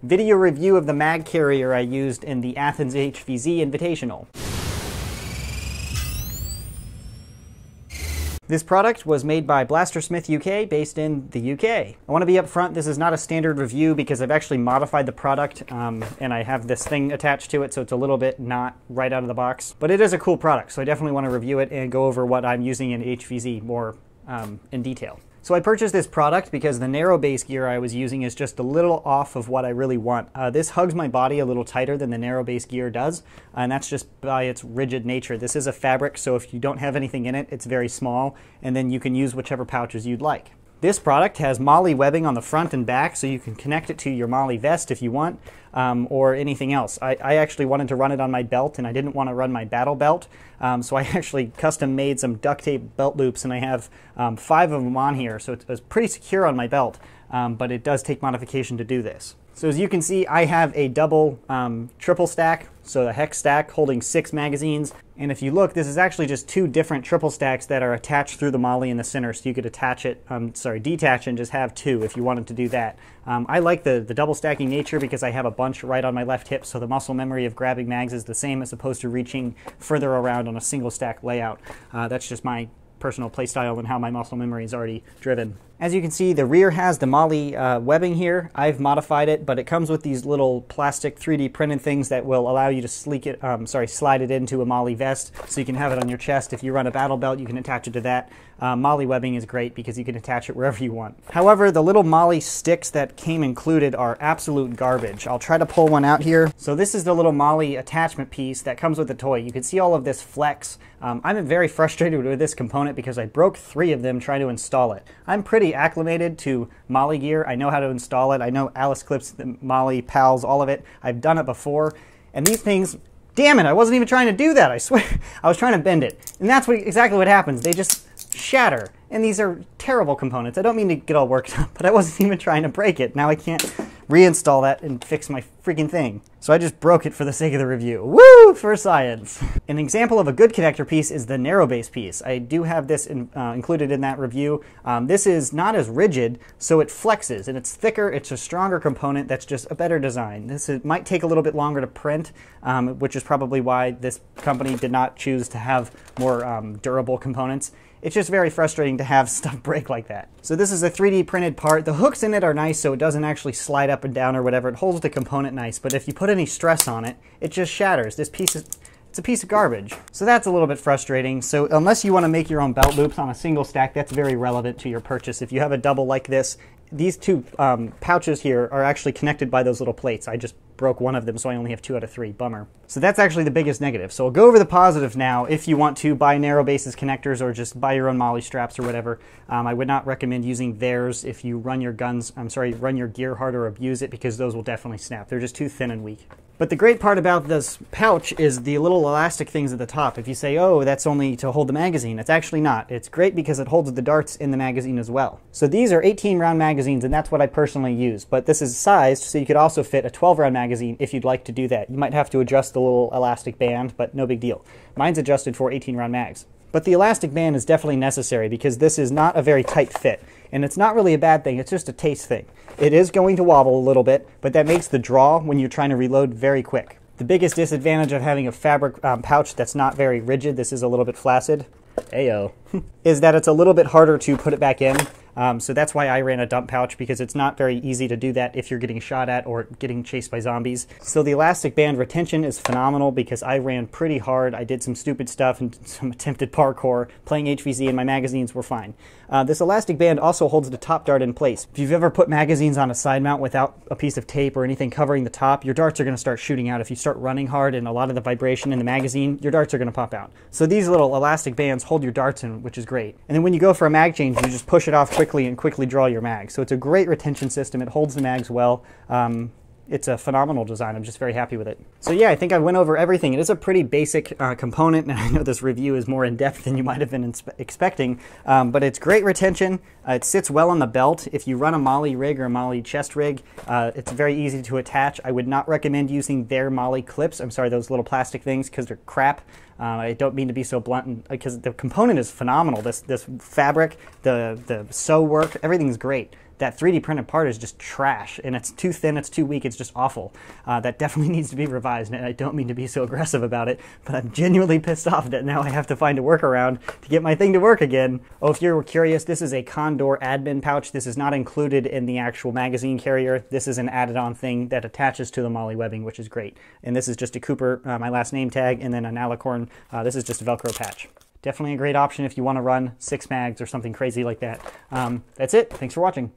Video review of the mag carrier I used in the Athens HVZ Invitational. This product was made by BlasterSmith UK, based in the UK. I want to be upfront, this is not a standard review because I've actually modified the product and I have this thing attached to it, so it's a little bit not right out of the box. But it is a cool product, so I definitely want to review it and go over what I'm using in HVZ more in detail. So I purchased this product because the narrow base gear I was using is just a little off of what I really want. This hugs my body a little tighter than the narrow base gear does, and that's just by its rigid nature. This is a fabric, so if you don't have anything in it, it's very small, and then you can use whichever pouches you'd like. This product has MOLLE webbing on the front and back, so you can connect it to your MOLLE vest if you want, or anything else. I actually wanted to run it on my belt, and I didn't want to run my battle belt, so I actually custom made some duct tape belt loops, and I have 5 of them on here, so it's pretty secure on my belt, but it does take modification to do this. So as you can see, I have a double triple stack, so a hex stack holding 6 magazines. And if you look, this is actually just 2 different triple stacks that are attached through the MOLLE in the center, so you could attach it, detach and just have 2 if you wanted to do that. I like the double stacking nature because I have a bunch right on my left hip, so the muscle memory of grabbing mags is the same as opposed to reaching further around on a single stack layout. That's just my personal playstyle and how my muscle memory is already driven. As you can see, the rear has the MOLLE webbing here. I've modified it, but it comes with these little plastic 3D printed things that will allow you to slide it into a MOLLE vest, so you can have it on your chest. If you run a battle belt, you can attach it to that. MOLLE webbing is great because you can attach it wherever you want. However, the little MOLLE sticks that came included are absolute garbage. I'll try to pull one out here. So this is the little MOLLE attachment piece that comes with the toy. You can see all of this flex. I'm very frustrated with this component because I broke 3 of them trying to install it. I'm pretty acclimated to MOLLE gear. I know how to install it. I know Alice clips, the MOLLE pals, all of it. I've done it before. And these things, damn it, I wasn't even trying to do that, I swear. I was trying to bend it. And that's exactly what happens. They just shatter. And these are terrible components. I don't mean to get all worked up, but I wasn't even trying to break it. Now I can't reinstall that and fix my freaking thing. So I just broke it for the sake of the review. Woo! For science! An example of a good connector piece is the narrow base piece. I do have this included in that review. This is not as rigid, so it flexes, and it's thicker, it's a stronger component that's just a better design. It might take a little bit longer to print, which is probably why this company did not choose to have more durable components. It's just very frustrating to have stuff break like that. So this is a 3D printed part. The hooks in it are nice, so it doesn't actually slide up and down or whatever. It holds the component nice, but if you put any stress on it, it just shatters. This piece is, it's a piece of garbage. So that's a little bit frustrating. So unless you want to make your own belt loops on a single stack, that's very relevant to your purchase. If you have a double like this, these 2 pouches here are actually connected by those little plates. I just broke one of them, so I only have 2 out of 3. Bummer. So that's actually the biggest negative. So I'll go over the positives now. If you want to buy narrow bases connectors or just buy your own MOLLE straps or whatever, I would not recommend using theirs if you run your run your gear hard or abuse it, because those will definitely snap. They're just too thin and weak. But the great part about this pouch is the little elastic things at the top. If you say, oh, that's only to hold the magazine, it's actually not. It's great because it holds the darts in the magazine as well. So these are 18-round magazines, and that's what I personally use. But this is sized so you could also fit a 12-round magazine if you'd like to do that. You might have to adjust the little elastic band, but no big deal. Mine's adjusted for 18-round mags. But the elastic band is definitely necessary because this is not a very tight fit. And it's not really a bad thing, it's just a taste thing. It is going to wobble a little bit, but that makes the draw when you're trying to reload very quick. The biggest disadvantage of having a fabric pouch that's not very rigid, this is a little bit flaccid, ayo, is that it's a little bit harder to put it back in. So that's why I ran a dump pouch, because it's not very easy to do that if you're getting shot at or getting chased by zombies. So the elastic band retention is phenomenal because I ran pretty hard. I did some stupid stuff and some attempted parkour playing HVZ, and my magazines were fine. This elastic band also holds the top dart in place. If you've ever put magazines on a side mount without a piece of tape or anything covering the top, your darts are going to start shooting out. If you start running hard and a lot of the vibration in the magazine, your darts are going to pop out. So these little elastic bands hold your darts in, which is great. And then when you go for a mag change, you just push it off quickly and quickly draw your mag. So it's a great retention system. It holds the mags well. It's a phenomenal design. I'm just very happy with it. So yeah, I think I went over everything. It is a pretty basic component, and I know this review is more in-depth than you might have been expecting, but it's great retention. It sits well on the belt. If you run a MOLLE rig or a MOLLE chest rig, it's very easy to attach. I would not recommend using their MOLLE clips. I'm sorry, those little plastic things, because they're crap. I don't mean to be so blunt, because the component is phenomenal. This fabric, the sew work, everything's great. that 3D printed part is just trash, and it's too thin, it's too weak, it's just awful. That definitely needs to be revised, and I don't mean to be so aggressive about it, but I'm genuinely pissed off that now I have to find a workaround to get my thing to work again. Oh, if you're curious, this is a Condor admin pouch. This is not included in the actual magazine carrier. This is an added-on thing that attaches to the MOLLE webbing, which is great. And this is just a Cooper, my last name tag, and then an Alicorn. This is just a Velcro patch. Definitely a great option if you want to run 6 mags or something crazy like that. That's it. Thanks for watching.